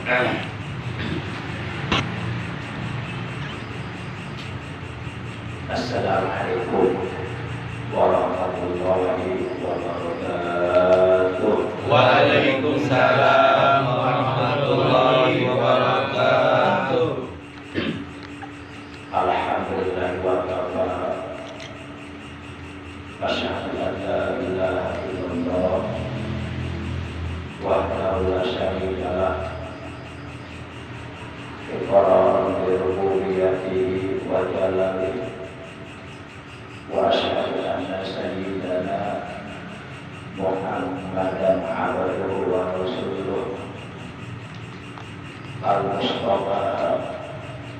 Assalamualaikum warahmatullahi wabarakatuh. Waalaikumsalam warahmatullahi wabarakatuh. Alhamdulillah wa kafa. Asyhadu an la ilaha illallah wahdahu la syarika lah. Iqraran bi rububiyyatihi wa jalalihi. Wa asyhadu anna sayyidana Muhammadan abduhu wa rasuluh al-mustafa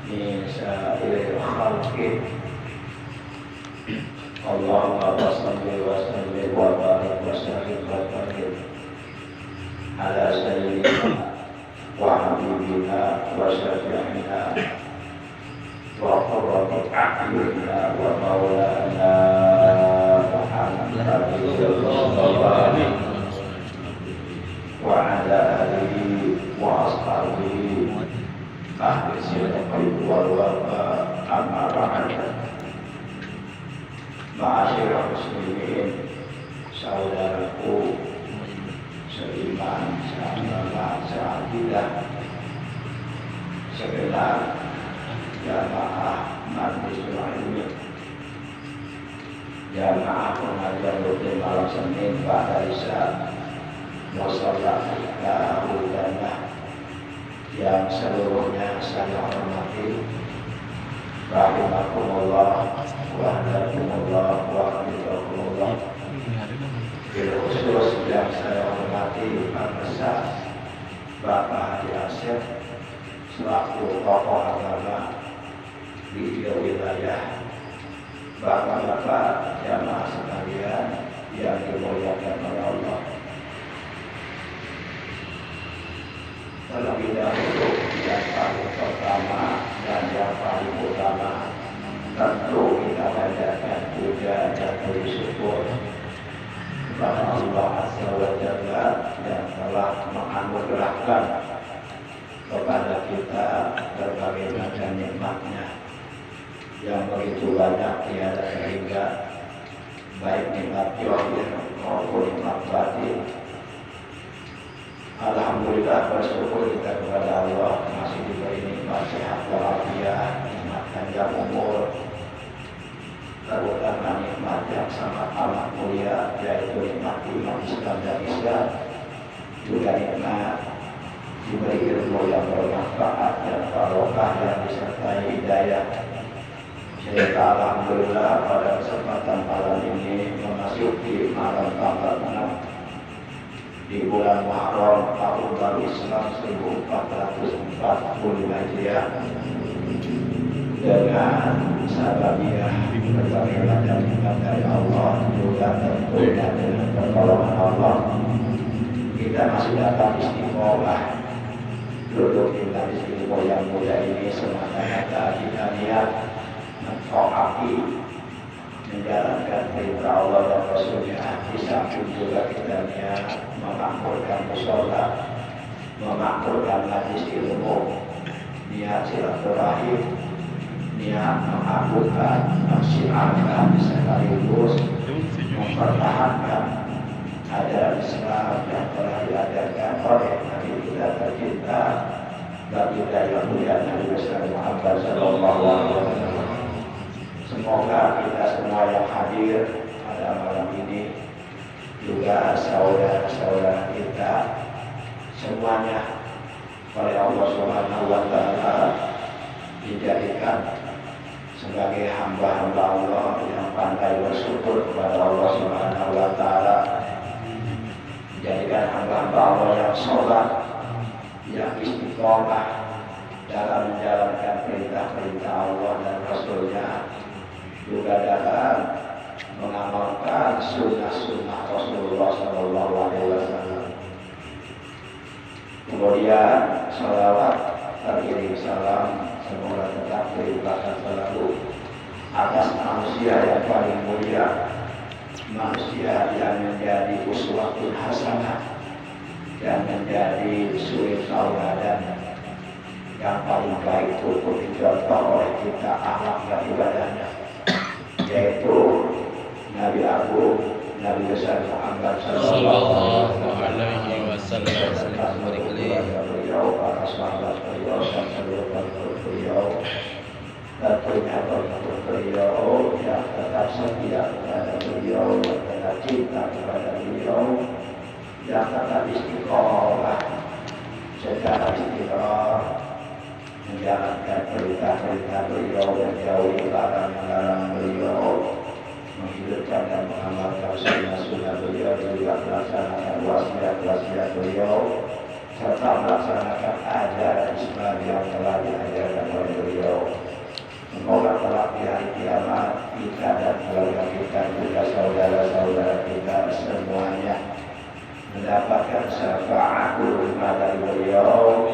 min sa'iril khalqi. Allahumma salli wa sallim wa barik wa sallim wa barik ala sayyidina wa habibina wa syafi'ina wa qurrati a'yunina wa maulana Muhammadin wa ala alihi wa ashabihi ahli sidqi wal wafa. Amma ba'd. Ma'asyiral muslimin, saudaraku seiman, seagama, seakidah, segenap jamaah majlis ilmu, jamaah pengajian rutin malam Senin pada Isya Musalla Al-Hudanah yang seluruhnya saya hormati. Rahimakumullah wa hadakumullah wa hadikumullah. Bil khusus yang saya hormati Pak Besar Bapak Haji Asep selaku tokoh agama di wilayah, bapak-bapak jamaah sekalian yang dimuliakan oleh Allah. Terlebih dahulu yang paling pertama dan yang paling utama, tentu kita panjatkan puja dan puji syukur kepada Allah Azza wa Jalla yang telah menganugerahkan kepada kita berbagai macam nikmatnya yang begitu banyak tiada terhingga, baik nikmat zahir maupun nikmat batin. Alhamdulillah, bersyukur kita kepada Allah masih diberi nikmat sehat walafiat, nikmat panjang umur, terutama nikmat yang sangat amat mulia, yaitu nikmat iman Islam dan Islam, juga nikmat diberi ilmu yang bermanfaat dan barokah yang disertai hidayah. Sehingga alhamdulillah pada kesempatan malam ini memasuki malam tanggal 6 di bulan Muharram tahun baru Islam 1440 Hijriah, dengan sababiah berbagai macam nikmat dari Allah, juga tentunya dengan pertolongan Allah, kita masih dapat istiqomah duduk di majelis ilmu yang mulia ini semata-mata kita niat mentaati, menjalankan perintah Allah dan Rasulnya. Di samping juga kita niat memakmurkan mushola, memakmurkan majelis ilmu, niat silaturahim, niat mengakukan, mensiarkan, sekaligus mempertahankan ajaran Islam yang telah diajarkan oleh Nabi kita tercinta baginda yang mulia Nabi besar Muhammad sallallahu alaihi wasallam. Semoga kita semua yang hadir pada malam ini, juga saudara-saudara kita semuanya oleh Allah Subhanahu wa taala dijadikan sebagai hamba-hamba Allah yang pandai bersyukur kepada Allah Subhanahu wa taala, dijadikan hamba-hamba Allah yang sholat, yang istiqomah dalam menjalankan perintah-perintah Allah dan Rasulnya, juga dalam mengamalkan sunnah-sunnah Rasulullah Sallallahu Alaihi Wasallam. Kemudian salawat terkirim salam semoga tetap dilimpahkan selalu atas manusia yang paling mulia, manusia yang menjadi uswatun hasanah dan menjadi suri tauladan yang paling baik untuk dicontoh oleh kita akhlak dan ibadahnya, yaitu Nabi Agung Nabi besar Muhammad Sallallahu alaihi wasallam. beliau, para sahabat beliau, dan seluruh beliau, tentunya beliau yang tetap setia kepada beliau, yang tetap cinta kepada beliau, yang tetap istiqomah secara istiqomah menjalankan perintah-perintah beliau, menjauhi larangan-larangan beliau, menghidupkan dan mengamalkan sunnah-sunnah beliau, juga melaksanakan wasiat-wasiat beliau, serta melaksanakan ajaran Islam yang telah diajarkan oleh beliau. Semoga kelak di hari kiamat kita dan keluarga kita, juga saudara-saudara kita semuanya mendapatkan syafaat dari beliau,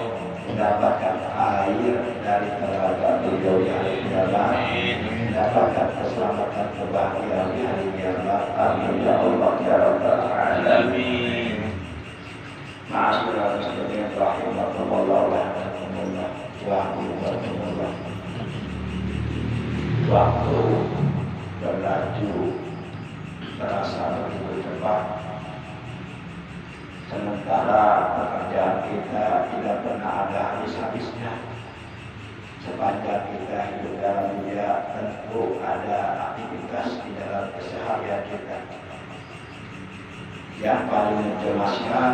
mendapatkan air dari telaga beliau di hari kiamat, mendapatkan keselamatan kebahagiaan di hari kiamat. Amin ya Allah ya Rabbal alamin. Ma'asyiral muslimin rahimakumullah wa rahmatullah wa barakatuh. Waktu berlaju terasa begitu cepat, sementara pekerjaan kita tidak pernah ada habis-habisnya. Sepanjang kita hidup dalam dunia, tentu ada aktivitas di dalam keseharian kita. Yang paling mencemaskan,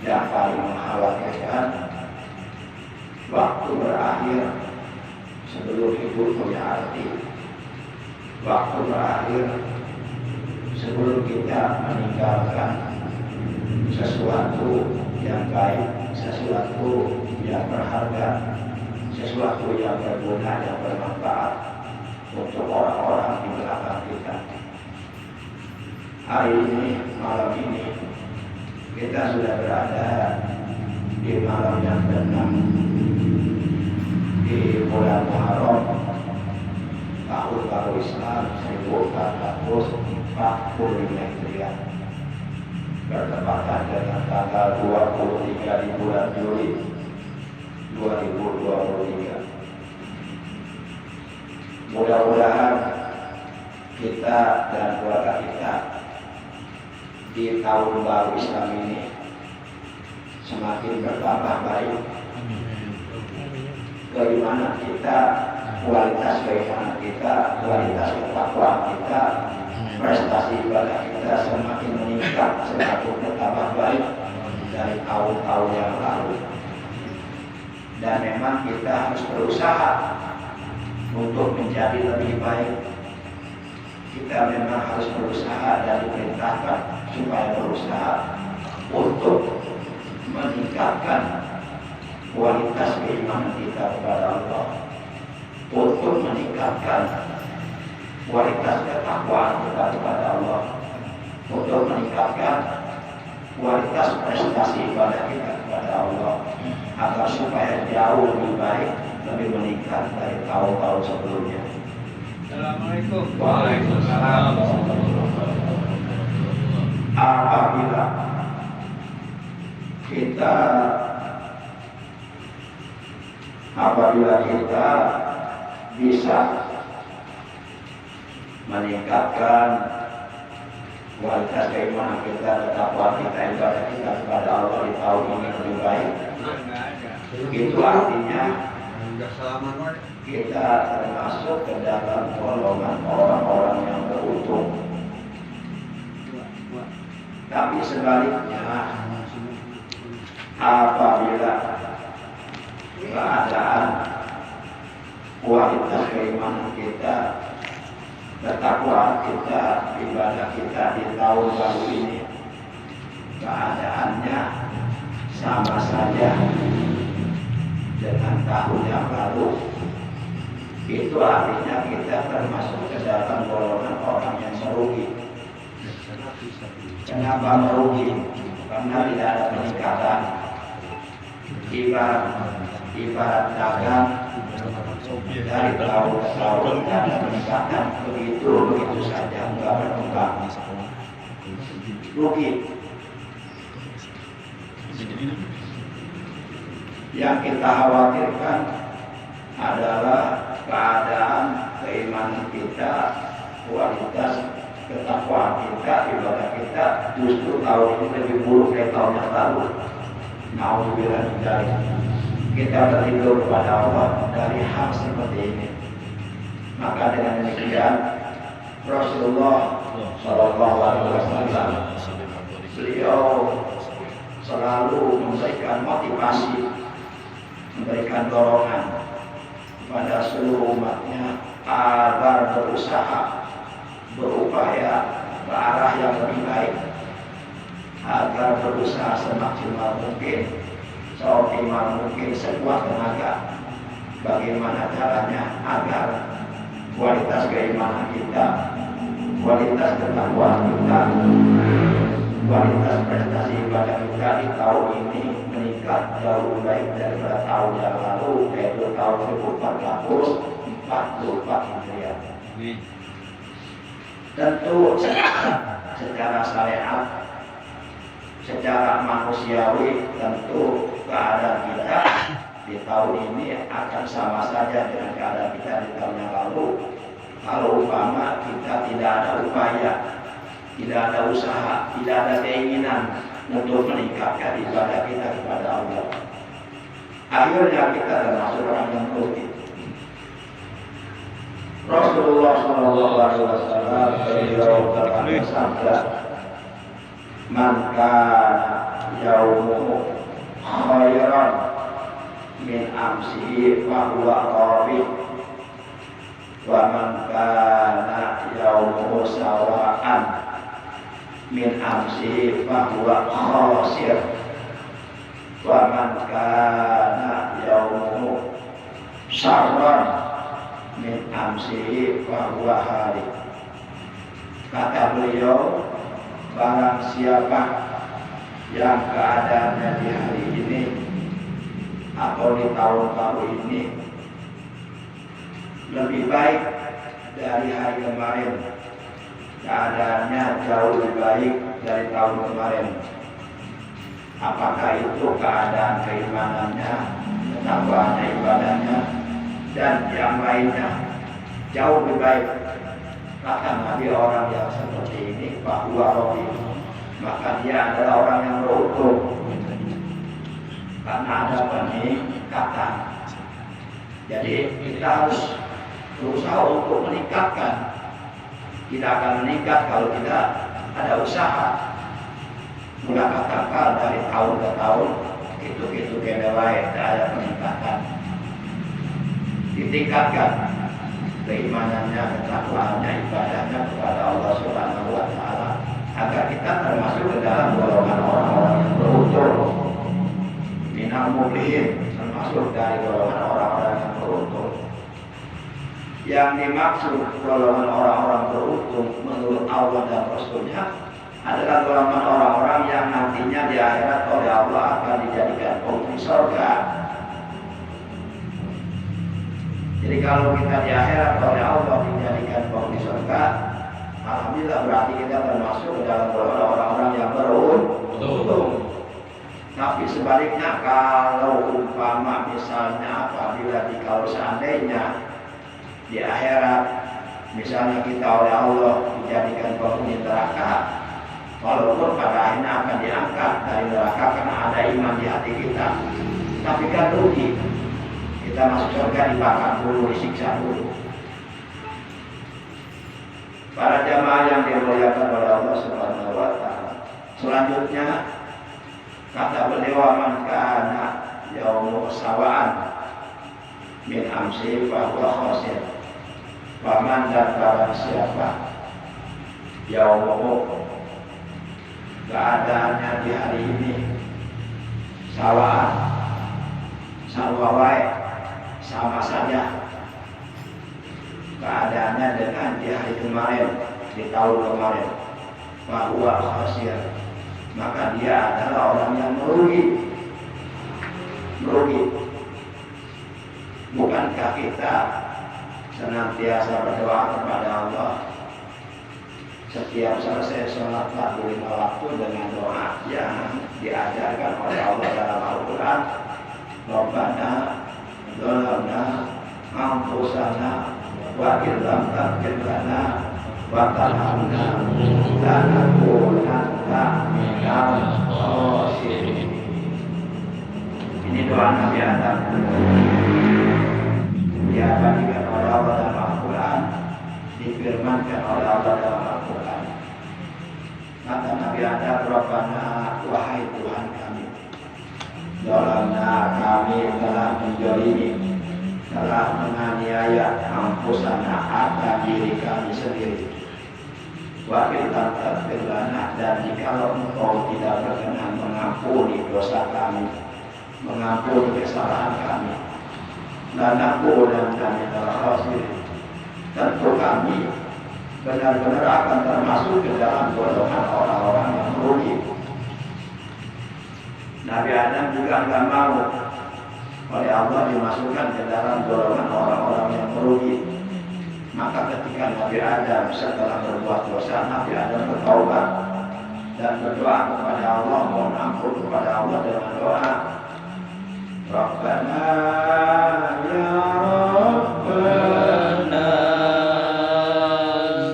yang paling mengkhawatirkan, waktu berakhir sebelum hidup punya arti. Waktu berakhir sebelum kita meninggalkan sesuatu yang baik, sesuatu yang berharga, sesuatu yang berguna, yang bermanfaat untuk orang-orang di belakang kita. Hari ini, malam ini, kita sudah berada di malam yang ke-6 di bulan Muharram tahun baru Islam 1445 Hijriah, bertepatan dengan tanggal 23 di bulan Juli 2023. Mudah-mudahan kita dan keluarga kita di tahun baru Islam ini semakin bertambah baik. Bagaimana kita, kualitas keimanan kita, kualitas ketakwaan kita, prestasi ibadah kita semakin meningkat, semakin bertambah baik dari tahun-tahun yang lalu. Dan memang kita harus berusaha untuk menjadi lebih baik. Kita memang harus berusaha dan diperintahkan supaya berusaha untuk meningkatkan kualitas keimanan kita kepada Allah, untuk meningkatkan kualitas ketakwaan kita kepada Allah, untuk meningkatkan kualitas prestasi ibadah kita kepada Allah, agar supaya jauh lebih baik, lebih meningkat dari tahun-tahun sebelumnya. Assalamualaikum. Waalaikumsalam. Apabila kita bisa meningkatkan kualitas keimanan kita, ketakwaan kita, ibadah kita kepada Allah di tahun ini lebih baik, itu artinya kita termasuk ke dalam golongan orang-orang yang beruntung. Tapi sebaliknya, apabila keadaan kualitas keimanan kita, ketakwaan kita, ibadah kita di tahun baru ini keadaannya sama saja dengan tahun yang lalu, itu artinya kita termasuk ke dalam golongan orang yang merugi. Kenapa merugi? Karena tidak ada peningkatan. Ibarat dagang dari tahun ke tahun tidak ada peningkatan, begitu saja, enggak berkembang, rugi. Yang kita khawatirkan adalah keadaan keimanan kita, kualitas ketakwaan kita, ibadah kita justru tahun ini lebih buruk dari tahun yang lalu. Nauzubillah min dzalik. Kita tertidur kepada Allah dari hal seperti ini. Maka dengan demikian Rasulullah Shallallahu Alaihi Wasallam beliau selalu memberikan motivasi, memberikan dorongan kepada seluruh umatnya agar berusaha, berupaya ke arah yang lebih baik, agar berusaha semaksimal mungkin, seoptimal mungkin, sekuat tenaga. Bagaimana caranya agar kualitas keimanan kita, kualitas ketakwaan kita, kualitas prestasi ibadah kita di tahun ini meningkat jauh lebih baik daripada tahun yang lalu, yaitu tahun 1444 Hijriah. Tentu secara syariat, secara manusiawi, tentu keadaan kita di tahun ini akan sama saja dengan keadaan kita di tahun yang lalu. Kalau umpama kita tidak ada upaya, tidak ada usaha, tidak ada keinginan untuk meningkatkan ibadah kita kepada Allah, akhirnya kita termasuk orang yang merugi. Rasulullah Shallallahu Alaihi Wasallam beliau bersabda, "Man kana yaumuhu khairan min amsihi fa huwa rabi, wa man kana yaumuhu sawa'an min amsihi fa huwa khasir, wa man kana yaumuhu syarran min amsihi fa huwa halik." Kata beliau, barang siapa yang keadaannya di hari ini atau di tahun-tahun ini lebih baik dari hari kemarin, keadaannya jauh lebih baik dari tahun kemarin, apakah itu keadaan keimanannya, ketakwaannya, ibadahnya, dan yang lainnya jauh lebih baik, kata Nabi, orang yang seperti ini bahwa rohi, maka dia adalah orang yang beruntung, karena ada peningkatan. Jadi kita harus berusaha untuk meningkatkan. Tidak akan meningkat kalau tidak ada usaha. Mulai katakan dari tahun ke tahun, itu kenewai ada peningkatan. Ditingkatkan keimanannya, ketakwaannya, ibadahnya kepada Allah Subhanahu wa Ta'ala, agar kita termasuk ke dalam golongan orang-orang yang beruntung, minal muflihin, termasuk dari golongan orang-orang yang beruntung. Yang dimaksud golongan orang-orang beruntung menurut Allah dan Rasulnya adalah golongan orang-orang yang nantinya di akhirat oleh Allah akan dijadikan penghuni surga. Jadi kalau kita di akhirat oleh Allah dijadikan penghuni surga, alhamdulillah berarti kita termasuk ke dalam golongan orang-orang yang beruntung. Tapi sebaliknya, kalau umpama misalnya apabila kalau seandainya di akhirat misalnya kita oleh Allah dijadikan penghuni neraka, walaupun pada akhirnya akan diangkat dari neraka karena ada iman di hati kita, tapi kan rugi. Kita masuk surga dibakar dulu, disiksa dulu. Para jamaah yang dimuliakan oleh Allah Subhanahu wa Ta'ala, selanjutnya kata beliau, man kana yaumu sawa'an min amsi fa huwa khasir. Paman dan barang siapa yaumu, keadaannya di hari ini sawa'an, sawawai, sama saja keadaannya dengan di hari kemarin, di tahun kemarin, fa huwa khasir, maka dia adalah orang yang merugi. Bukankah kita senantiasa berdoa kepada Allah setiap selesai sholat 45 waktu dengan doa yang diajarkan oleh Allah dalam Al-Quran. Rabbana dzalamna anfusana wa illam taghfir lana wa tarhamna lanakunanna minal khasirin. Ini doa Nabi Adam diabadikan oleh Allah dalam Al-Quran, difirmankan oleh Allah dalam Al-Quran. Kata Nabi Adam, Rabbana, wahai Tuhan kami, dzalamna, kami telah menzalimi, telah menganiaya anfusana, akan diri kami sendiri. Wa illam taghfir lana, dan jikalau Engkau tidak berkenan mengampuni dosa kami, mengampuni kesalahan kami, lanakunanna minal khasirin, tentu kami benar-benar akan termasuk ke dalam golongan orang-orang yang merugi. Nabi Adam juga enggak mau oleh Allah dimasukkan ke dalam golongan orang-orang yang merugi. Maka ketika Nabi Adam setelah berbuat dosa, Nabi Adam bertaubat dan berdoa kepada Allah, mohon ampun kepada Allah dengan doa, Rabbana ya Rabbana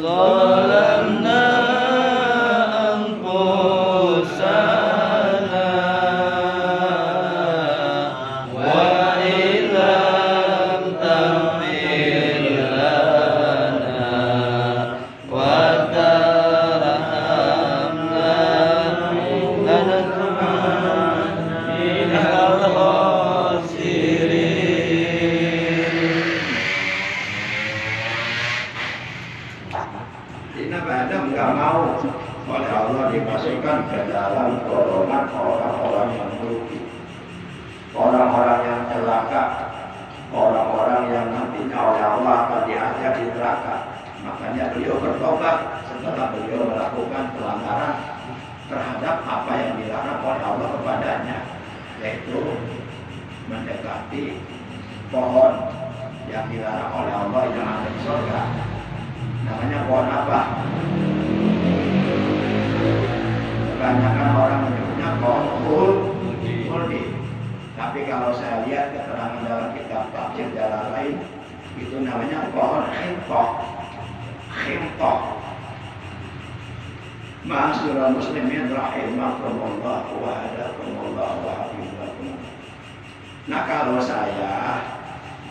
zalamna anfusana wa illam taghfir lana wa tarhamna lanakunanna minal khasirin. Jadi Nabi Adam nggak mau oleh Allah dimasukkan ke dalam golongan orang-orang yang merugi, orang-orang yang celaka, orang-orang yang nantinya oleh Allah akan diajak di neraka. Makanya beliau bertobat setelah beliau melakukan pelanggaran terhadap apa yang dilarang oleh Allah kepadanya, yaitu mendekati pohon yang dilarang oleh Allah yang ada di surga. Namanya pohon apa? Kebanyakan orang menyebutnya pohon khuldi. Tapi kalau saya lihat keterangan dalam kitab tafsir jalan lain, itu namanya pohon khimtoh. Ma'asyiral muslimin rahimakumullah wa hadakumullah wa hafizakumullah. Nah, kalau saya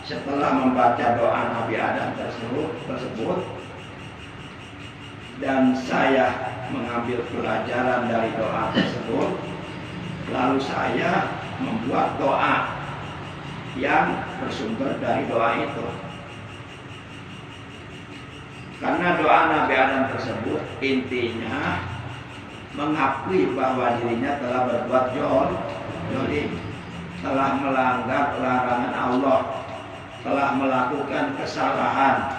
setelah membaca doa Nabi Adam tersebut dan saya mengambil pelajaran dari doa tersebut, lalu saya membuat doa yang bersumber dari doa itu. Karena doa Nabi Adam tersebut intinya mengakui bahwa dirinya telah berbuat zalim, telah melanggar larangan Allah, telah melakukan kesalahan,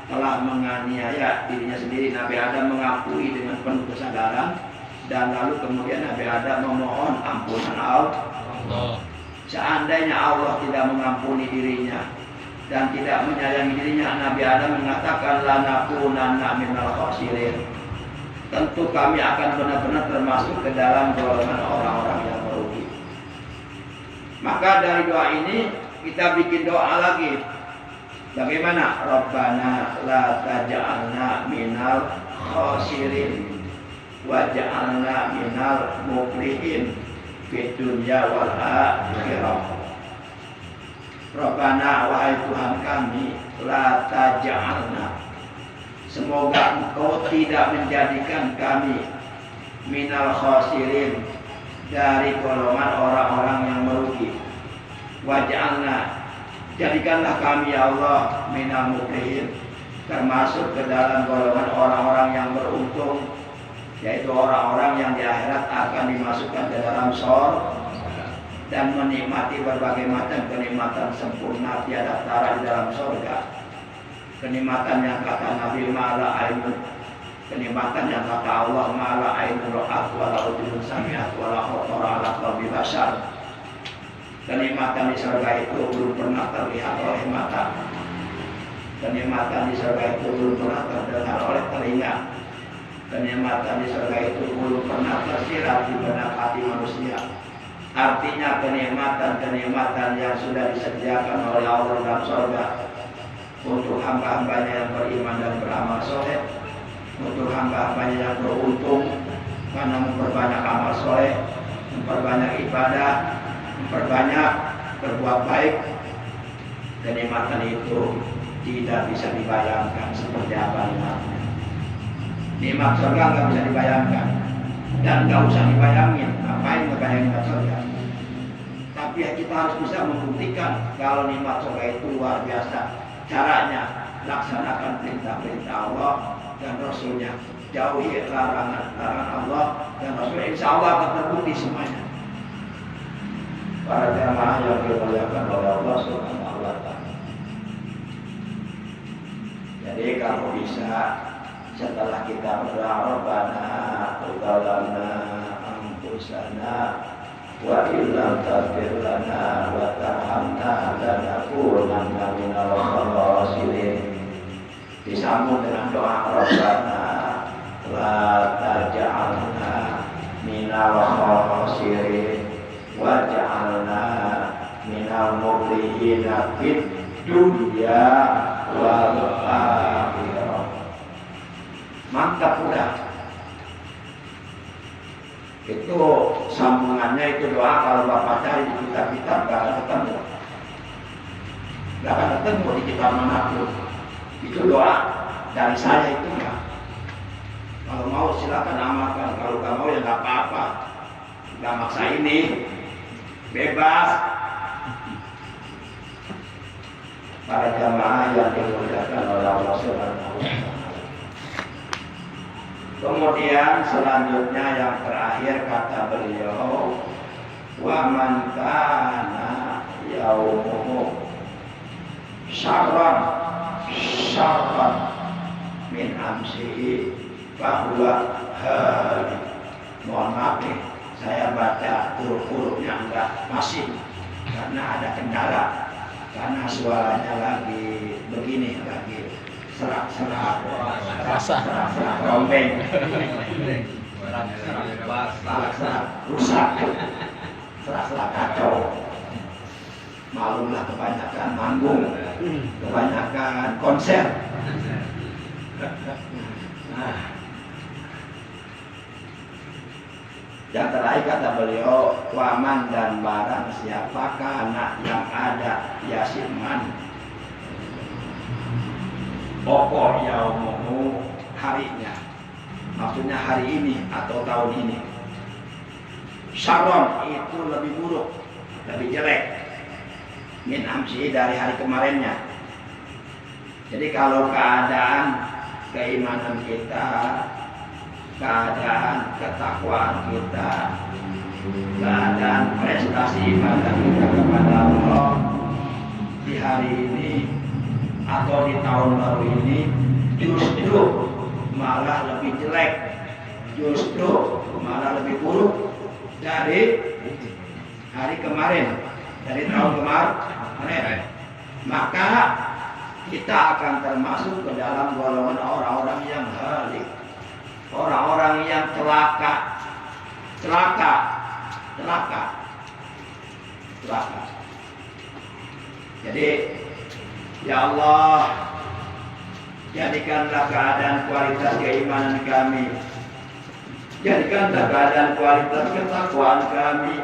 telah menganiaya dirinya sendiri. Nabi Adam mengakui dengan penuh kesadaran, dan lalu kemudian Nabi Adam memohon ampunan Allah. Seandainya Allah tidak mengampuni dirinya dan tidak menyayangi dirinya, Nabi Adam mengatakan lanakunanna minal khasirin, tentu kami akan benar-benar termasuk ke dalam golongan orang-orang yang merugi. Maka dari doa ini kita bikin doa lagi. Bagaimana? Rabbana la taj'alna minal khasirin waj'alna minal muflihin fid dunya wal akhirah. Rabbana, wahai Tuhan kami, la taj'alna, semoga Engkau tidak menjadikan kami minal khasirin, dari golongan orang-orang yang merugi. Waj'alna, jadikanlah kami ya Allah minal muflihin, termasuk ke dalam golongan orang-orang yang beruntung, yaitu orang-orang yang di akhirat akan dimasukkan ke dalam surga dan menikmati berbagai macam kenikmatan sempurna tiada tara di dalam surga. Kenikmatan yang kata Nabi ma'ala ainun, kenikmatan yang kata Allah ma'ala ainun ra'at wala udhun sami'at wala khotora ala qalbi bashar. Kenikmatan di surga itu belum pernah terlihat oleh mata, kenikmatan di surga itu belum pernah terdengar oleh telinga, Kenikmatan di surga itu belum pernah tersirat di benak hati manusia. Artinya kenikmatan-kenikmatan yang sudah disediakan oleh Allah dalam surga untuk hamba-hambanya yang beriman dan beramal soleh, untuk hamba-hambanya yang beruntung karena memperbanyak amal soleh, memperbanyak ibadah, memperbanyak berbuat baik. Kenikmatan itu tidak bisa dibayangkan seperti apa nikmatnya. Nikmat surga nggak bisa dibayangkan dan nggak usah dibayangin. Ngapain ngebayangin nikmat surga? Tapi ya kita harus bisa membuktikan kalau nikmat surga itu luar biasa. Caranya laksanakan perintah-perintah Allah dan Rasulnya, jauhi larangan-larangan Allah dan Rasulnya. Insya Allah akan terbukti semuanya. Para jamaah yang dimuliakan oleh Allah Subhanahu wa Ta'ala. Jadi kalau bisa setelah kita berdoa Rabbana zalamna anfusana wa illam taghfir lana wa tarhamna lanakunanna minal khasirin, disambung dengan doa Rabbana la taj'alna minal khasirin waj'alna minal muflihina fid dunya wal akhirah. Mantap udah. Itu sambungannya itu doa kalau Bapak cari di kitab-kitab gak akan ketemu. Gak akan ketemu di kitab manapun. Itu doa dari saya itu enggak. Kalau mau silakan amalkan, kalau gak mau ya gak apa-apa. Gak maksa ini. Bebas. Para jamaah yang dimuliakan oleh Allah Subhanahu wa Ta'ala. Kemudian selanjutnya yang terakhir kata beliau, wa man kana yaumuhu syarran min amsihi bahwa hari. Mohon maaf nih, saya baca huruf-hurufnya enggak masih karena ada kendala, karena suaranya lagi begini, lagi serak-serak rombeng, serak-serak rusak, serak-serak kacau. Malumlah kebanyakan manggung, kebanyakan konser. Nah, yang terakhir kata beliau, waman dan barang siapakah anak yang ada yasiman pokok yaumuhu harinya, maksudnya hari ini atau tahun ini. Syarron itu lebih buruk, lebih jelek min amsi dari hari kemarinnya. Jadi kalau keadaan keimanan kita, keadaan ketakwaan kita, keadaan prestasi ibadah kita kepada Allah di hari ini atau di tahun baru ini justru malah lebih jelek, justru malah lebih buruk dari hari kemarin, dari tahun kemarin. Maka kita akan termasuk ke dalam golongan orang-orang yang halik, orang-orang yang celaka. Jadi ya Allah, jadikanlah keadaan kualitas keimanan kami, jadikanlah keadaan kualitas ketakwaan kami,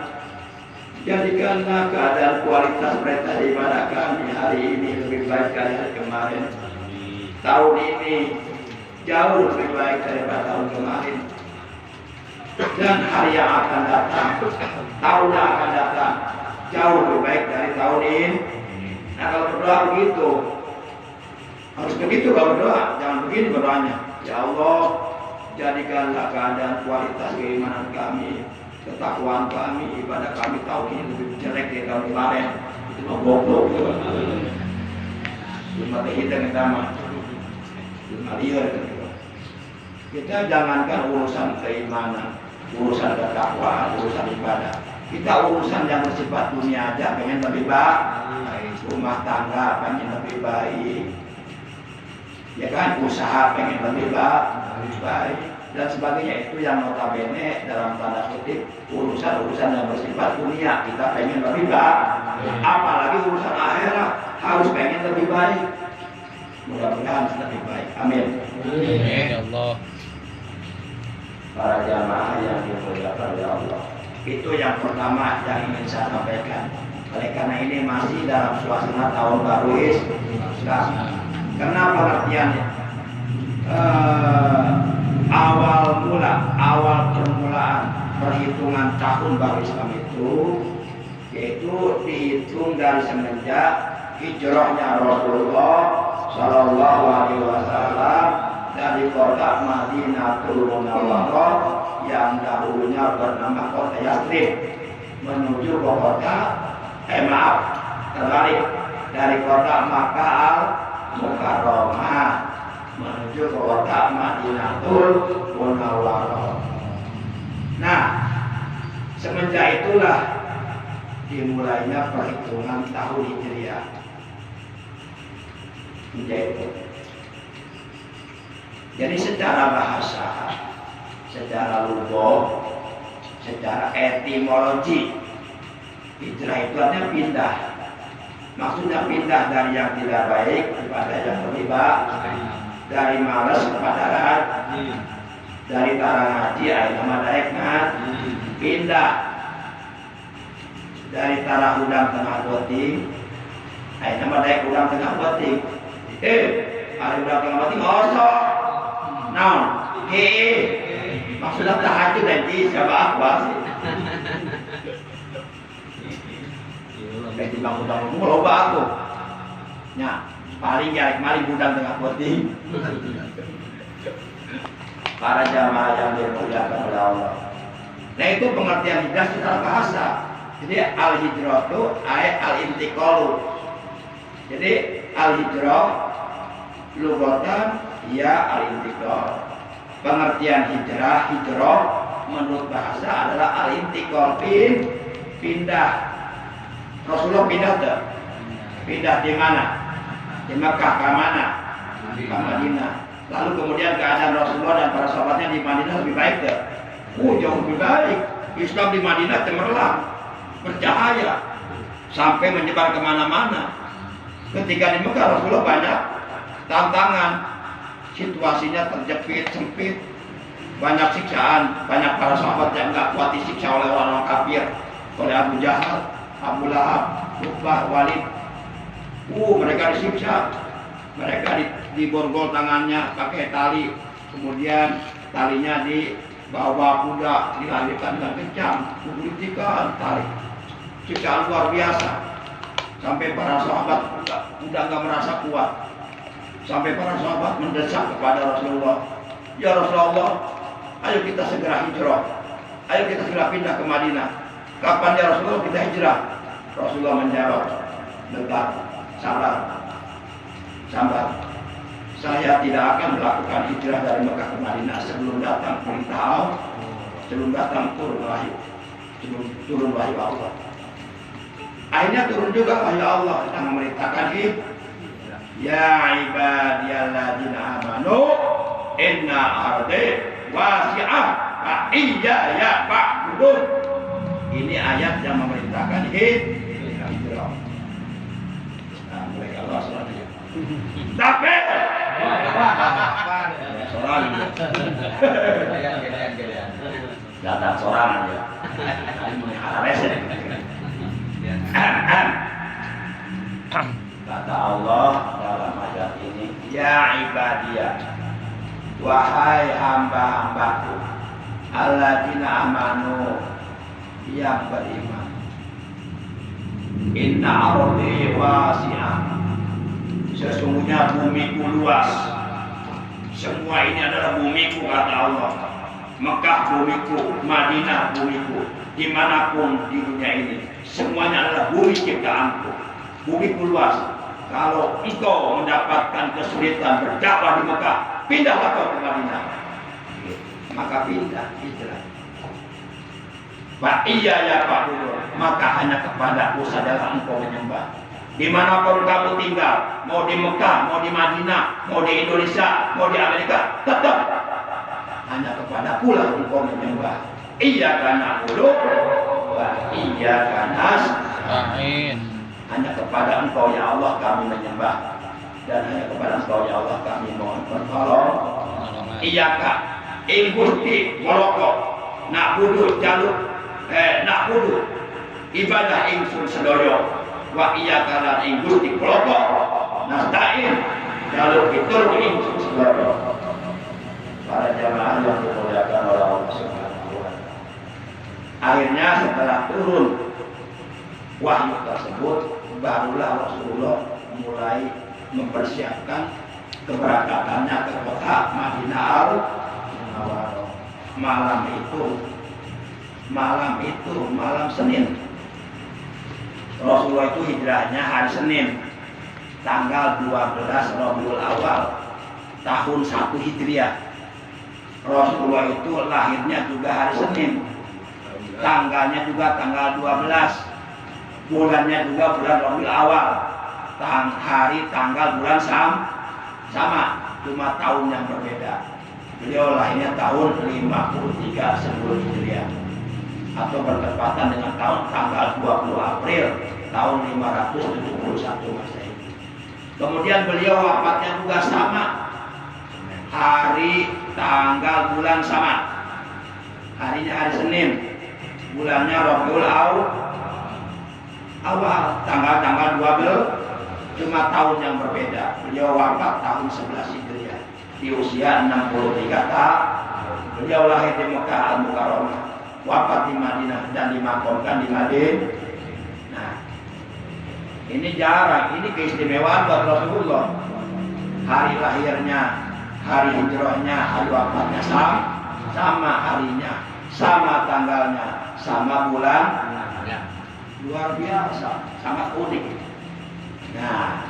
jadikanlah keadaan kualitas perintah ibadah kami hari ini lebih baik dari hari kemarin. Tahun ini jauh lebih baik daripada tahun kemarin. Dan hari yang akan datang, tahun yang akan datang jauh lebih baik dari tahun ini. Nah, kalau berdoa begitu, harus begitu kalau berdoa, jangan begini berdoanya. Ya Allah, jadikanlah keadaan kualitas keimanan kami, ketakwaan kami, ibadah kami tahun ini lebih jelek dari tahun kemarin. Itu mah goblok. Belum kita mah, belum liar. Kita jangankan urusan keimanan, urusan ketakwaan, urusan ibadah. Kita urusan yang bersifat dunia aja pengen lebih baik. Rumah tangga pengen lebih baik, ya kan, usaha pengen lebih baik, dan sebagainya. Itu yang notabene dalam tanda kutip urusan-urusan yang bersifat dunia. Kita pengen lebih baik, apalagi urusan akhirat harus pengen lebih baik. Mudah-mudahan lebih baik. Amin. Ya Allah. Para jamaah yang dimuliakan oleh Allah, itu yang pertama yang ingin saya sampaikan. Oleh karena ini masih dalam suasana tahun baru Islam. Kenapa pengertiannya? Awal permulaan perhitungan tahun baru Islam itu yaitu dihitung dari semenjak hijrahnya Rasulullah Shallallahu Alaihi Wasallam dari kota Madinatul Munawwarah yang dahulunya bernama kota Yathrib menuju ke kota terbalik dari kota Makkah Al-Mukarramah menuju ke kota Madinatul Munawwarah. Nah, semenjak itulah dimulainya perhitungan tahun Hijriah. Jadi secara bahasa, secara lugah, secara etimologi, hijrah itu artinya pindah. Maksudnya pindah dari yang tidak baik kepada yang lebih baik, dari malas kepada rajin, dari tarang ngaji ayat madaek ngaji, pindah dari tarah udang tengah boting ayat madaek udang tengah boting. Ada udang tengah boting osok. Naon? Maksudnya tahajud nanti siapa apa sih? Nanti bangun-bangun loba aku. Nya, paling garek maling budang tengah boting. Para jamaah yang dimuliakan oleh Allah. Nah itu pengertian hijrah secara bahasa. Jadi al-hijrah itu ayat al-intiqalu. Jadi al-hijrah lugatan ya al-intiqal. Pengertian hijrah menurut bahasa adalah al-intiqal, pindah. Rasulullah pindah tuh. Pindah di mana? Di Mekah ke mana? Ke Madinah. Lalu kemudian keadaan Rasulullah dan para sahabatnya di Madinah lebih baik tuh. Jauh lebih baik. Islam di Madinah cemerlang, bercahaya sampai menyebar kemana-mana. Ketika di Mekah Rasulullah banyak tantangan, situasinya terjepit, sempit, banyak siksaan, banyak para sahabat yang nggak kuat disiksa oleh orang-orang kafir, oleh Abu Jahal, Abu Lahab, Utbah, Walid. Mereka disiksa, mereka diborgol tangannya pakai tali, kemudian talinya dibawa kuda, dilahirkan dengan kencang, diberikan tali, siksaan luar biasa, sampai para sahabat udah nggak merasa kuat. Sampai para sahabat mendesak kepada Rasulullah, ya Rasulullah, ayo kita segera hijrah, ayo kita segera pindah ke Madinah. Kapan ya Rasulullah kita hijrah? Rasulullah menjawab, bentar, sabar. Saya tidak akan melakukan hijrah dari Mekah ke Madinah sebelum datang perintah, sebelum datang turun wahyu Allah. Akhirnya turun juga wahyu Allah yang memerintahkan hijrah. Ya ibadiyalladzina amanu inna ardi wasi'ah fa iyaya fa'budun. Ini ayat yang memerintahkan hijrah. Nah, mulai Allah selanjutnya. Tapi sorangan. Datang sorangan ya. Kata Allah dalam ayat ini, ya ibadiyah, wahai hamba-hambaku, alladzina amanu, yang beriman. Inna ardi wasi'ah, sesungguhnya bumiku luas. Semua ini adalah bumiku, kata Allah. Mekah bumiku, Madinah bumiku, dimanapun di dunia ini, semuanya adalah bumi ciptaanku. Bumiku luas. Kalau engkau mendapatkan kesulitan berdakwah di Mekah, pindahlah kau ke Madinah. Maka pindah, hijrah. Pak iya ya Pak Dulu, maka hanya kepadaku sajalah engkau menyembah. Dimanapun kamu tinggal, mau di Mekah, mau di Madinah, mau di Indonesia, mau di Amerika, tetap hanya kepada pula engkau menyembah. Iyyaka na'budu wa iyyaka nasta'in. Hanya kepada engkau ya Allah kami menyembah, dan hanya kepada engkau ya Allah kami mohon pertolongan. Iyyaka ing Gusti moloko na'budu jaluk na'budu ibadah ingsun sedaya, wa iyyaka lan ing Gusti moloko nasta'in jaluk pitulung ingsun sedaya. Para jamaah yang dimuliakan oleh Allah Subhanahu wa Ta'ala. Akhirnya setelah turun wahyu tersebut, barulah Rasulullah mulai mempersiapkan keberangkatannya ke kota Madinah al-Munawwarah. Malam Senin. Rasulullah itu hijrahnya hari Senin, tanggal 12 Rabiul Awal tahun 1 Hijriah. Rasulullah itu lahirnya juga hari Senin, tanggalnya juga tanggal 12, bulannya juga bulan Rabiul Awal, hari tanggal bulan sama, cuma tahun yang berbeda. Beliau lahirnya tahun 53 sebelum Hijriah, atau bertepatan dengan tanggal 20 April tahun 571 Masehi. Kemudian beliau wafatnya juga sama, hari tanggal bulan sama, harinya hari Senin, bulannya Rabiul Awal, tanggal 12, cuma tahun yang berbeda. Beliau wafat tahun 11 Hijriah di usia 63 tahun. Beliau lahir di Mekah Al-Mukarramah, wafat di Madinah dan dimakamkan di Madinah. Nah, ini jarang, ini keistimewaan buat Rasulullah. Hari lahirnya, hari hijrahnya, hari wafatnya sama harinya, sama tanggalnya, sama bulan. Luar biasa, sangat unik. Nah,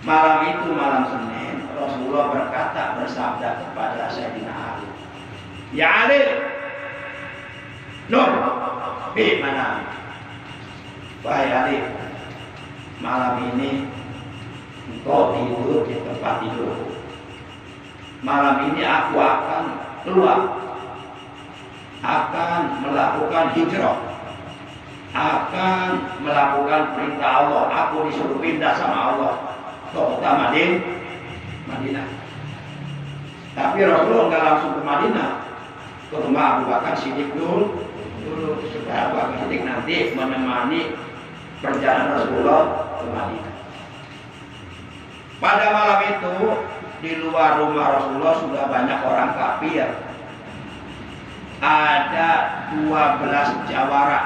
malam itu, malam Senin, Rasulullah bersabda kepada Sayyidina Ali, "Ya Ali, Nur, di mana? Wahai Ali, malam ini engkau tidur di tempat tidur. Malam ini aku akan keluar, akan melakukan hijrah, akan melakukan perintah Allah. Aku disuruh pindah sama Allah ke kota Madinah. Tapi Rasulullah nggak langsung ke Madinah, ke rumah Abu Bakar Siddiq dulu supaya Abu Bakar Siddiq nanti menemani perjalanan Rasulullah ke Madinah. Pada malam itu di luar rumah Rasulullah sudah banyak orang kafir. Ada 12 jawara,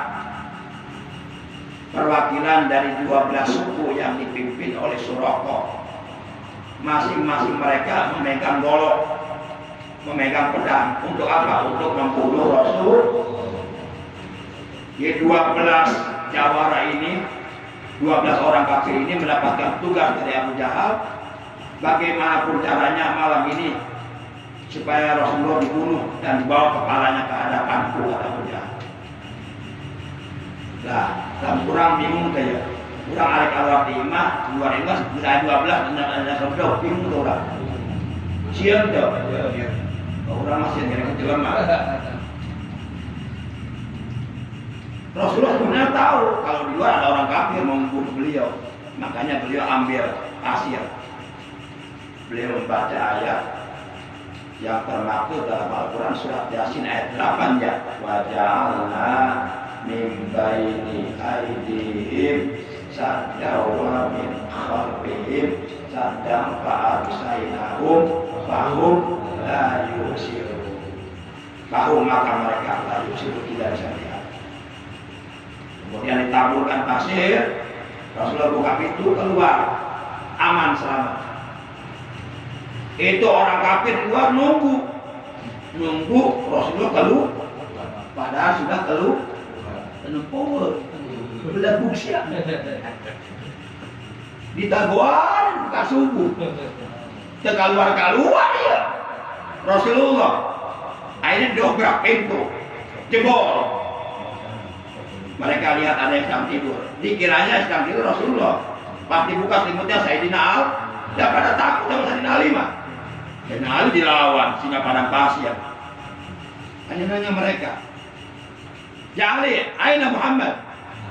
perwakilan dari 12 suku yang dipimpin oleh Suraqah. Masing-masing mereka memegang golok, memegang pedang. Untuk apa? Untuk membunuh Rasul. Di 12 jawara ini, 12 orang kafir ini mendapatkan tugas dari Abu Jahal, bagaimanapun caranya malam ini supaya Rasulullah dibunuh dan dibawa kepalanya ke hadapan Abu Jahal. Nah, dan kurang bingung kayak kurang arek awak imah, luar imah, bisa 12 dan sabda bingung tuh orang. Siap tuh. Orang masih yang kecil mah. Rasulullah sebenarnya tahu kalau di luar ada orang kafir mau membunuh beliau, makanya beliau ambil pasir. Beliau membaca ayat yang termaktub dalam Al-Quran surat Yasin ayat 8 ya. Waja'alna min baini aydihim sadda wa min khalfihim sadda fa'arsainahum fahum la yusirun. Fahum maka mereka la yusirun, tidak bisa lihat. Kemudian ditaburkan pasir, Rasulullah buka pintu keluar, aman selamat. Itu orang kafir keluar nunggu Rasulullah keluar, padahal sudah keluar. Tenempur, belah buksia. Ditaguan buka subuh, keluar ya Rasulullah. Akhirnya dobrak pintu, jebol. Mereka lihat ada yang sedang tidur, dikiranya sedang tidur Rasulullah. Pas dibuka selimutnya Sayyidina Ali, tidak pada takut sama Sayyidina Ali mah. Sayyidina Ali dilawan singa padang pasir, Hanya nanya mereka, "Ya Ali, aina Muhammad?"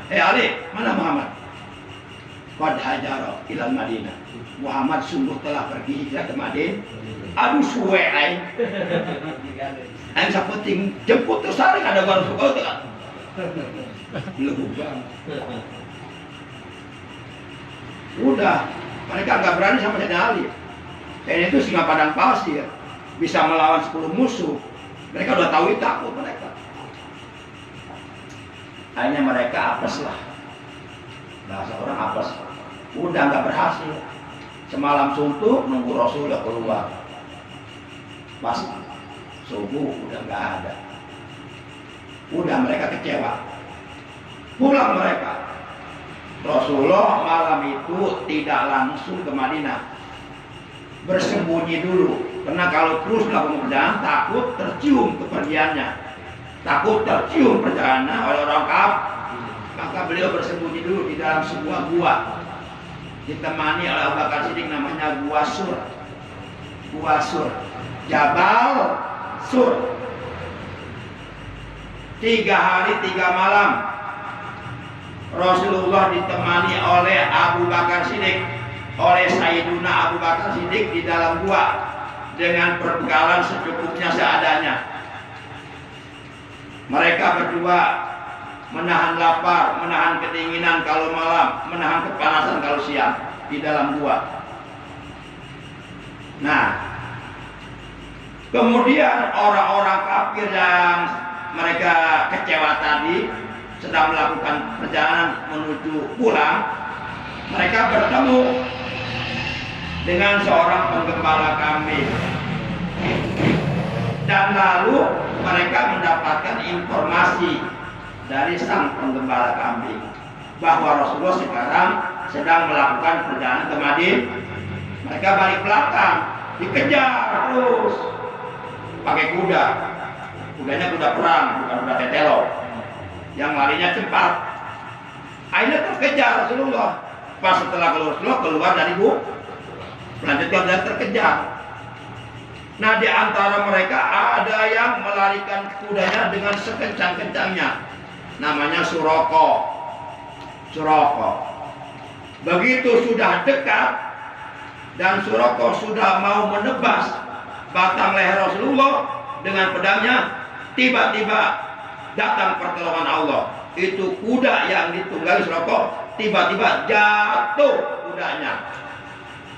Ali, mana Muhammad? "Qad hajara ilal Madinah." Muhammad sungguh telah pergi hijrah ke Madinah. Aduh suwe aing. Aing sapenting jemput terus hari ada baru suka teh. Lebih banget. Udah, mereka nggak berani sama Sayyidina Ali. Sayyidina itu singa padang pasir, bisa melawan 10 musuh. Mereka udah tahu itu, takut mereka. Akhirnya mereka apes lah. Bahasa orang apes. Udah nggak berhasil. Semalam suntuk nunggu Rasulullah keluar. Pas subuh udah nggak ada. Udah mereka kecewa. Pulang mereka. Rasulullah malam itu tidak langsung ke Madinah. Bersembunyi dulu. Karena kalau terus melakukan perjalanan takut tercium kepergiannya. Takut tercium perjalanan oleh orang kafir. Maka beliau bersembunyi dulu di dalam sebuah gua. Ditemani oleh Abu Bakar Siddiq, namanya Gua Sur. Gua Sur. Jabal Sur. 3 hari 3 malam Rasulullah ditemani oleh Abu Bakar Siddiq, oleh Sayyiduna Abu Bakar Siddiq di dalam gua dengan perbekalan secukupnya seadanya. Mereka berdua menahan lapar, menahan kedinginan kalau malam, menahan kepanasan kalau siang di dalam gua. Nah, kemudian orang-orang kafir yang mereka kecewa tadi sedang melakukan perjalanan menuju pulang. Mereka bertemu dengan seorang penggembala kambing, dan lalu mereka mendapatkan informasi dari sang penggembala kambing bahwa Rasulullah sekarang sedang melakukan perjalanan ke Madinah. Mereka balik belakang, dikejar terus pakai kuda. Kudanya kuda perang, bukan kuda tetelo yang larinya cepat. Akhirnya terkejar Rasulullah. Pas setelah keluar dari gua, melanjutkan dan terkejar. Nah, di antara mereka ada yang melarikan kudanya dengan sekencang-kencangnya. Namanya Suroko. Begitu sudah dekat dan Suroko sudah mau menebas batang leher Rasulullah dengan pedangnya, tiba-tiba datang pertolongan Allah. Itu kuda yang ditunggangi Suroko tiba-tiba jatuh kudanya,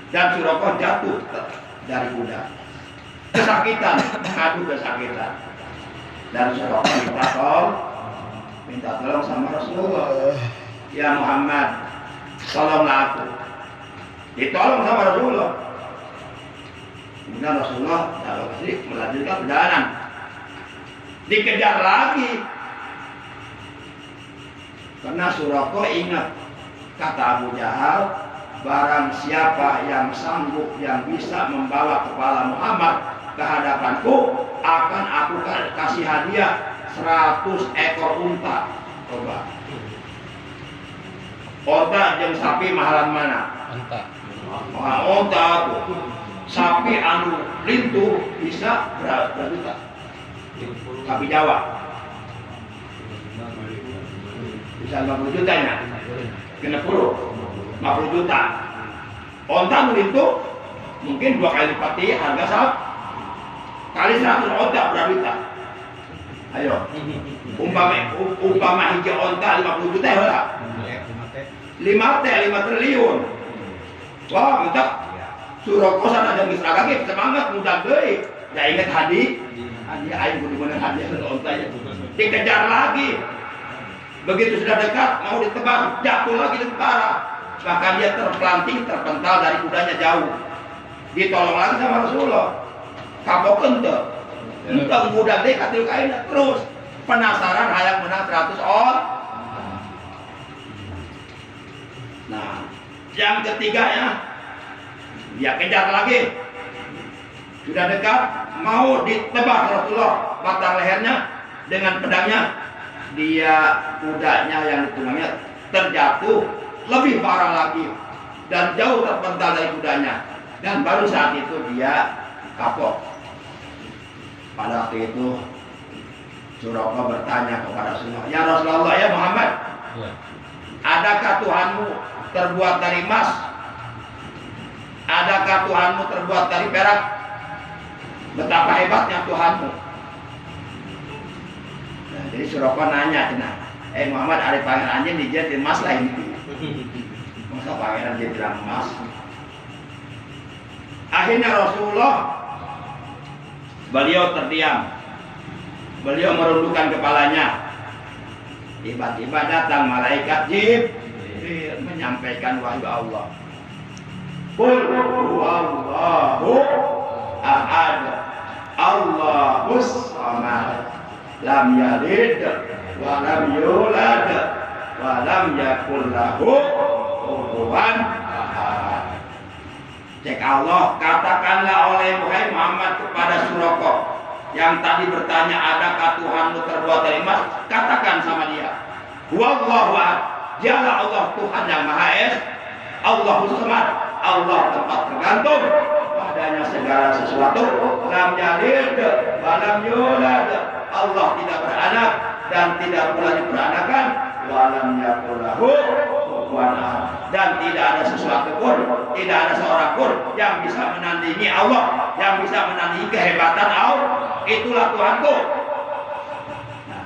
dan Suroko jatuh dari kuda kesakitan, mengadu kesakitan. Dan Suroko minta tolong sama Rasulullah, "Ya Muhammad, tolonglah aku." Ditolong sama Rasulullah. Kemudian Rasulullah melanjutkan perjalanan. Dikejar lagi karena Suroko ingat kata Abu Jahal, "Barang siapa yang sanggup, yang bisa membawa kepala Muhammad ke hadapanku, akan aku kasih hadiah 100 ekor unta." Coba, unta jeung sapi mahalan mana? Unta tuh. Sapi anu lintu bisa berapa juta? Sapi Jawa bisa 50 jutanya, kena 50 juta. Onta anu lintu mungkin 2 kali lipat harga sapi. Kali 100 onta berapa juta? Ayo, umpama hiji onta 50 juta ya, 5 triliun. Wah, minta Suroko sana jeung geus ragage semangat mudah deui. Ya ingat hadiah aing bener-bener hadiah onta ya. Dikejar lagi. Begitu sudah dekat mau ditebas, jatuh lagi lebih parah. Bahkan dia terpelanting, terpental dari kudanya jauh. Ditolong lagi sama Rasulullah. Kapokeun teu. Enteng budak teh katil kaina terus penasaran hayang menang 100 on. Nah, yang ketiganya dia kejar lagi. Sudah dekat mau ditebas Rasulullah batang lehernya dengan pedangnya. Dia kudanya yang ditungganginya terjatuh lebih parah lagi dan jauh terpental dari kudanya, dan baru saat itu dia kapok. Pada waktu itu Suraka bertanya kepada Rasulullah, "Ya Rasulullah, ya Muhammad, adakah Tuhanmu terbuat dari emas? Adakah Tuhanmu terbuat dari perak? Betapa hebatnya Tuhanmu." Nah, jadi Suraka nanya, Muhammad, ada pangeran anjing dijadi emas lah ini. Masa pangeran jadi emas? Akhirnya Rasulullah, beliau terdiam. Beliau merundukkan kepalanya. Tiba-tiba datang malaikat Jibril menyampaikan wahyu Allah. Qul huwallahu ahad, Allahus samad, lam yalid wa lam yulad wa lam yakul lahu kufuwan ahad. Cek Allah, katakanlah oleh Muhammad kepada Suraka yang tadi bertanya, adakah Tuhanmu terbuat dari emas? Katakan sama dia, Huwallahu ahad, dialah Allah Tuhan yang Maha Esa, Allahus samad, Allah tempat tergantung padanya segala sesuatu, lam yalid wa lam yulad, Allah tidak beranak dan tidak pula diperanakan, wa lam yakul lahu kufuwan ahad, dan tidak ada sesuatu pun, tidak ada seorang pun yang bisa menandingi Allah, yang bisa menandingi kehebatan Allah. Itulah Tuhanku. Nah,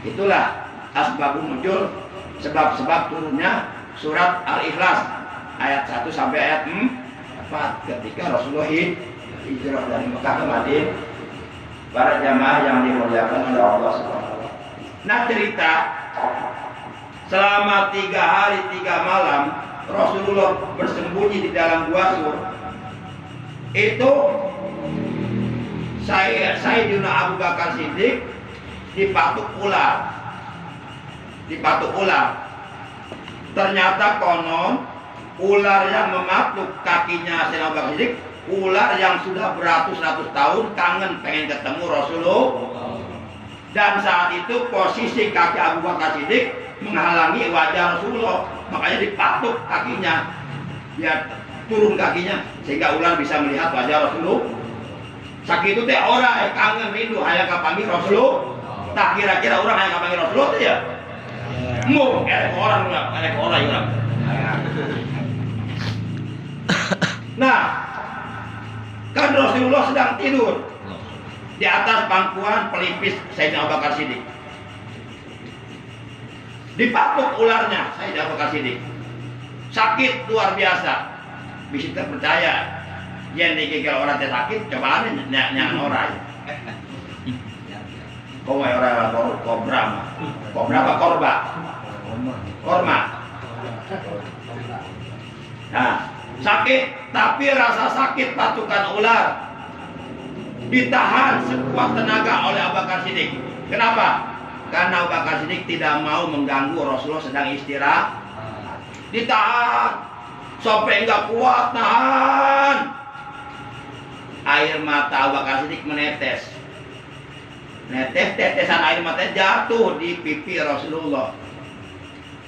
itulah asbabun nuzul, sebab-sebab turunnya surat Al-Ikhlas ayat 1 sampai ayat 4 ketika Rasulullah hijrah dari Mekah ke Madinah. Para jamaah yang dimuliakan oleh Allah SWT. Nah, cerita selama 3 hari 3 malam Rasulullah bersembunyi di dalam gua Sur. Itu Sayyidina Abu Bakar Siddiq dipatuk ular. Ternyata konon ular yang mematuk kakinya Sayyidina Abu Bakar Siddiq, ular yang sudah beratus-ratus tahun kangen pengen ketemu Rasulullah. Dan saat itu posisi kaki Abu Bakar Siddiq menghalangi wajah Rasulullah, makanya dipatuk kakinya, biar turun kakinya sehingga ular bisa melihat wajah Rasulullah. Sakit itu teh orang kangen rindu hayang kapanggih Rasulullah. Tak kira-kira orang hayang kapanggih Rasulullah teh ya. Mu elek orang ya. Nah, kan Rasulullah sedang tidur di atas pangkuan pelipis Sayyidina Abu Bakar Siddiq. Dipatuk ularnya Sayyidina Abu Bakar Siddiq. Sakit luar biasa. Bisa terpercaya. Yang dikikil orang teh sakit, cobaan nyanyi orang. Kau mau orang kobra mah? Kobra apa korba? Korma. Nah, sakit, tapi rasa sakit patukan ular ditahan sekuat tenaga oleh Abu Bakar Siddiq. Kenapa? Karena Abu Bakar Siddiq tidak mau mengganggu Rasulullah sedang istirahat. Ditahan sampai enggak kuat nahan. Air mata Abu Bakar Siddiq menetes. Tetesan air mata jatuh di pipi Rasulullah.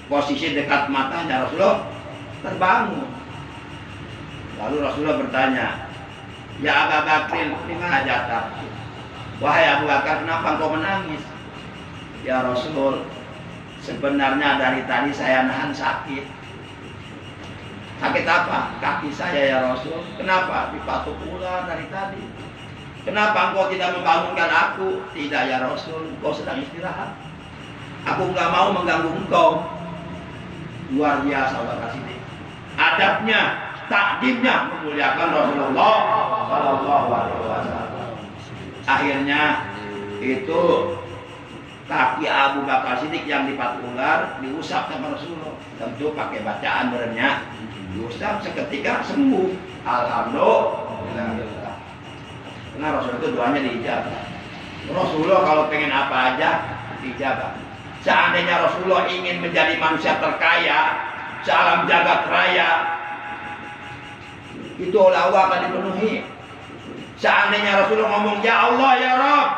Posisi dekat matanya Rasulullah terbangun. Lalu Rasulullah bertanya, "Ya Abu Bakar, lima hajatah?" Wahai Abu Bakar, kenapa engkau menangis? Ya Rasul, sebenarnya dari tadi saya nahan sakit. Sakit apa? Kaki saya ya Rasul. Kenapa? Dipatuk ular dari tadi. Kenapa engkau tidak membangunkan aku? Tidak ya Rasul, engkau sedang istirahat. Aku nggak mau mengganggu engkau. Luar biasa Abu Bakar Siddiq. Adabnya, takdimnya memuliakan Rasulullah Sallallahu Alaihi Wasallam. Akhirnya itu kaki Abu Bakar Siddiq yang dipatuk ular diusap sama Rasulullah. Tentu pakai bacaan berenyak. Diusap seketika sembuh. Alhamdulillah. Karena Rasulullah itu doanya diijabah. Rasulullah kalau pengen apa aja dijabah. Seandainya Rasulullah ingin menjadi manusia terkaya sealam jagat raya, itu oleh Allah akan dipenuhi. Seandainya Rasulullah ngomong, "Ya Allah, ya Rabb,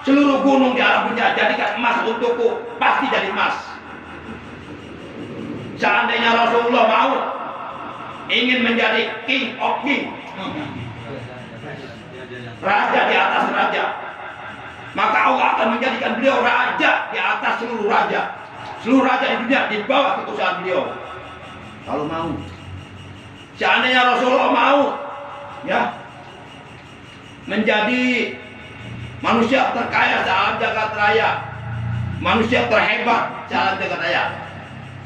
seluruh gunung di alam dunia jadikan emas untukku," pasti jadi emas. Seandainya Rasulullah mau ingin menjadi king of king, raja di atas raja, maka Allah akan menjadikan beliau raja di atas seluruh raja. Seluruh raja di dunia di bawah kekuasaan beliau. Kalau mau. Seandainya Rasulullah mau ya menjadi manusia terkaya sealam jagat raya, manusia terhebat sealam jagat raya,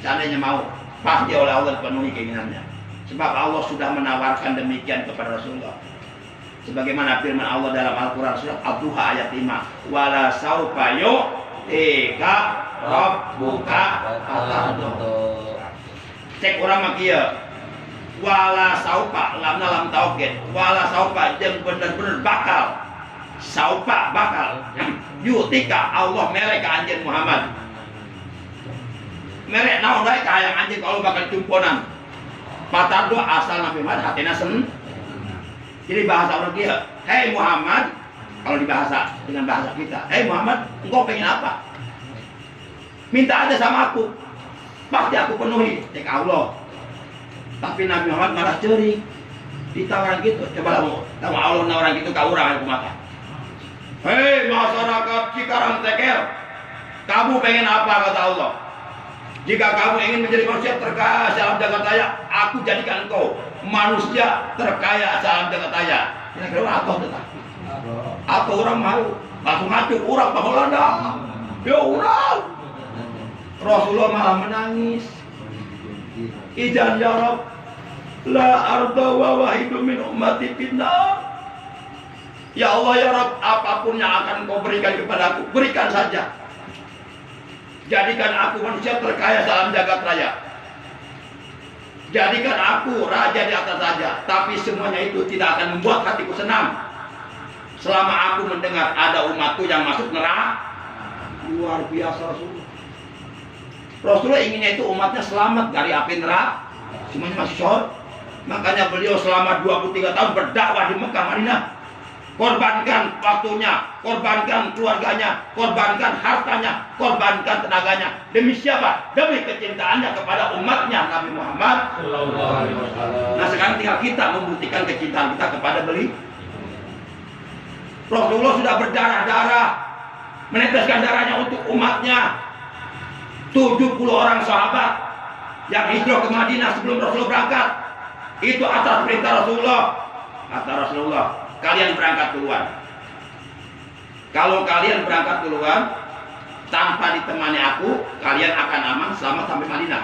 seandainya mau, pasti oleh Allah dipenuhi keinginannya. Sebab Allah sudah menawarkan demikian kepada Rasulullah. Sebagaimana firman Allah dalam Al-Quran surat Ad-Duha ayat 5, wala saufa yu'tika rabbuka fatarda. Cek orang makia wala saufa lam tauhid, wala saufa yang benar-benar bakal, saufa bakal yu'tika Allah mereka anjing Muhammad. Merek naon bae ka hayang anjeun kalau bakal tumponan. Patardo asal Nabi Muhammad hatina sen. Jadi bahasa orang kia, "Hei Muhammad," kalau dibahasa dengan bahasa kita, "Hei Muhammad, engkau pengen apa? Minta aja sama aku. Pasti aku penuhi." Cek Allah. Tapi Nabi Muhammad malah ceri. Ditawaran gitu, coba tahu Allah nawaran gitu ka urang aku mata. "Hei masyarakat Cikarang Tekel, kamu pengen apa?" kata Allah. "Jika kamu ingin menjadi manusia terkaya dalam jagat raya, aku jadikan engkau manusia terkaya dalam jagat raya." Kira-kira apa tetap? Apa orang mau? Langsung ngacu orang Holanda. Ya orang. Rasulullah malah menangis. Ijan ya Rabb, la arda wa wahidu min ummati finnar. Ya Allah ya Rabb, apapun yang akan kau berikan kepadaku, berikan saja. Jadikan aku manusia terkaya dalam jagat raya. Jadikan aku raja di atas raja. Tapi semuanya itu tidak akan membuat hatiku senang selama aku mendengar ada umatku yang masuk neraka. Luar biasa Rasulullah. Rasulullah inginnya itu umatnya selamat dari api neraka. Semuanya masih syahid. Makanya beliau selama 23 tahun berdakwah di Mekah Madinah. Korbankan waktunya, korbankan keluarganya, korbankan hartanya, korbankan tenaganya. Demi siapa? Demi kecintaannya kepada umatnya Nabi Muhammad. Nah sekarang tinggal kita membuktikan kecintaan kita kepada beliau. Rasulullah sudah berdarah-darah, meneteskan darahnya untuk umatnya. 70 orang sahabat yang hijrah ke Madinah sebelum Rasulullah berangkat. Itu atas perintah Rasulullah. Kata Rasulullah, kalian berangkat duluan. Kalau kalian berangkat duluan tanpa ditemani aku, kalian akan aman selamat sampai Madinah.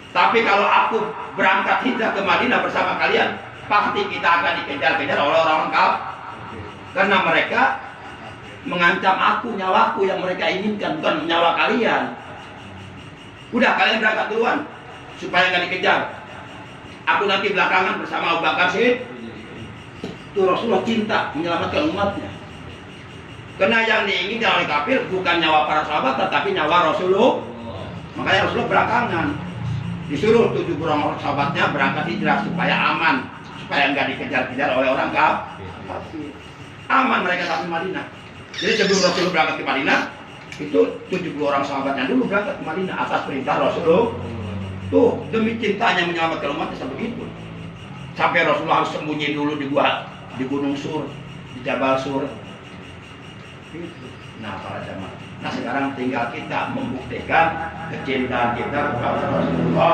Tapi kalau aku berangkat hijrah ke Madinah bersama kalian, pasti kita akan dikejar-kejar oleh orang kafir. Karena mereka mengancam aku, nyawaku yang mereka inginkan, bukan nyawa kalian. Udah kalian berangkat duluan supaya nggak dikejar. Aku nanti belakangan bersama Abu Bakar Siddiq. Itu Rasulullah cinta menyelamatkan umatnya. Karena yang diinginkan oleh kafir bukan nyawa para sahabat, tetapi nyawa Rasulullah. Makanya Rasulullah belakangan disuruh 70 orang sahabatnya berangkat hijrah supaya aman, supaya nggak dikejar-kejar oleh orang kafir. Aman mereka sampai Madinah. Jadi sebelum Rasulullah berangkat ke Madinah, itu 70 orang sahabatnya dulu berangkat ke Madinah atas perintah Rasulullah. Tuh demi cintanya menyelamatkan umatnya sampai begitu. Sampai Rasulullah harus sembunyi dulu di gua, di Gunung Sur, di Jabal Sur. Nah para jamaah, nah sekarang tinggal kita membuktikan kecintaan kita kepada Rasulullah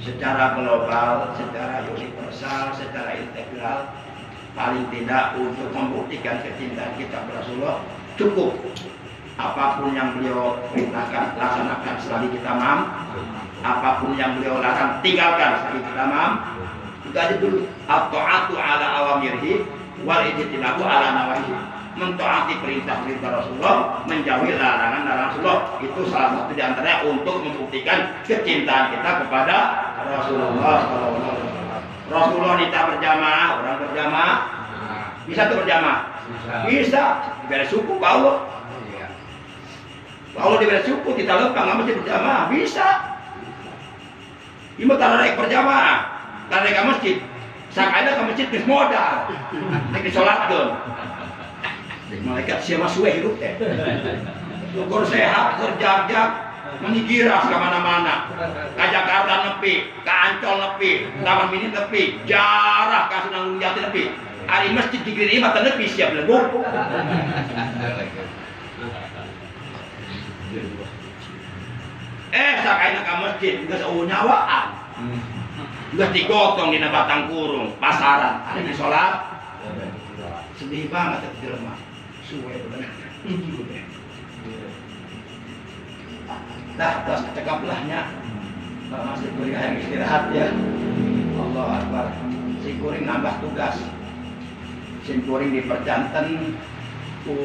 secara global, secara universal, secara integral. Paling tidak untuk membuktikan kecintaan kita kepada Rasulullah cukup. Apapun yang beliau perintahkan, laksanakan selagi kita mampu. Apapun yang beliau larang, tinggalkan selagi kita mampu. Itu aja dulu. At-ta'atu ala awamirhi wal ijtinabu ala nawahi. Mentaati perintah-perintah Rasulullah, menjauhi larangan-larangan Rasulullah. Itu salah satu di antaranya untuk membuktikan kecintaan kita kepada Rasulullah. Rasulullah minta berjamaah, orang berjamaah. Bisa tuh berjamaah? Bisa. Beres suku kalau diberi suku kita lempang nggak mesti berjamaah, bisa. Ini taruh naik berjamaah, taruh naik ke masjid. Sakada ke masjid bis modal, naik disolatkan. Malaikat siapa suwe hidup teh. Syukur sehat, kerja-kerja, mengigiras kemana-mana. Ke Jakarta nepi, ke Ancol nepi, Taman Mini nepi, jarah ke Sunan Gunung Jati nepi. Ari masjid di kiri mah teu nepi siap leguk. Sakaina ka masjid geus eueuh nyawaan. Geus digotong dina batang kurung, pasaran, ari di salat. Sedih banget eta jelema. Suwe bener. Dah, terus cegaplahnya. Masih kuring yang istirahat ya. Allah Akbar. Si kuring nambah tugas. Si kuring diperjanten ku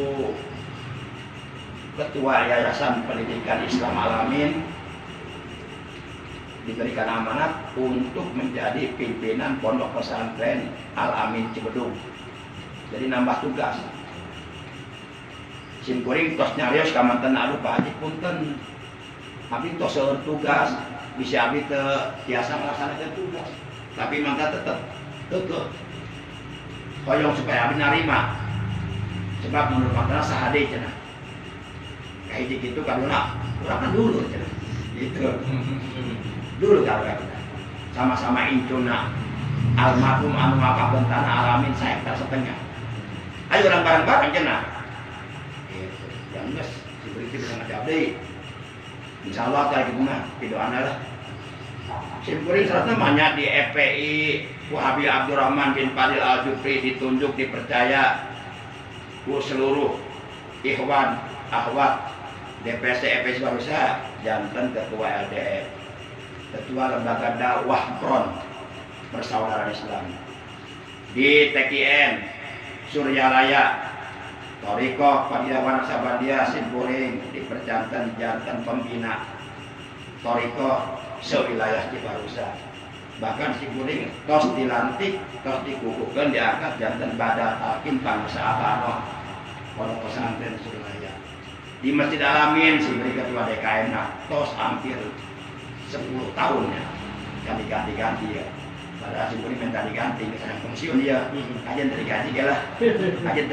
Ketua Yayasan Pendidikan Islam Al-Amin diberikan amanat untuk menjadi pimpinan Pondok Pesantren Al-Amin Cibedung. Jadi nambah tugas. Sim kuring tos nyarios ka manten aduh Pak Haji punten. Abi tos seueur tugas, bisa abi teu tiasa ngelaksanakeun tugas. Tapi mangga tetep kekeh. Hoyong supaya abi narima. Sebab menurut mantana sahade cenah. Kayak gitu kaduna urang kan dulu cenah. Gitu. Dulu kalau kita sama-sama incuna almarhum anu ngapakeun tanah Al-Amin saektar setengah. Ayo orang bareng-bareng cenah. Gitu. Yang geus diberi bisa ngajak deui. Insyaallah kayak gitu mah pidoana lah. Simkuring saratna banyak di FPI Wahabi Abdurrahman bin Fadil Al-Jufri ditunjuk dipercaya ku seluruh ikhwan akhwat DPC FPI Barusa janten ketua LDF ketua lembaga dakwah PRON Persaudaraan Islam di TKN Suryalaya Toriko Padilawan Sabandia Simkuring dipercanten janten pembina Toriko sewilayah Cibarusa. Bahkan Simkuring tos dilantik, tos dikukuhkeun diangkat janten Badar Hakim Pangsa Abano Pondok Pesantren Suralaya. Di Masjid Al-Amin Simkuring ketua DKM tos hampir 10 tahun ya. Ganti-ganti ya. Padahal Simkuring minta diganti, misalnya pensiun dia. Ajen dari gaji lah. Ajen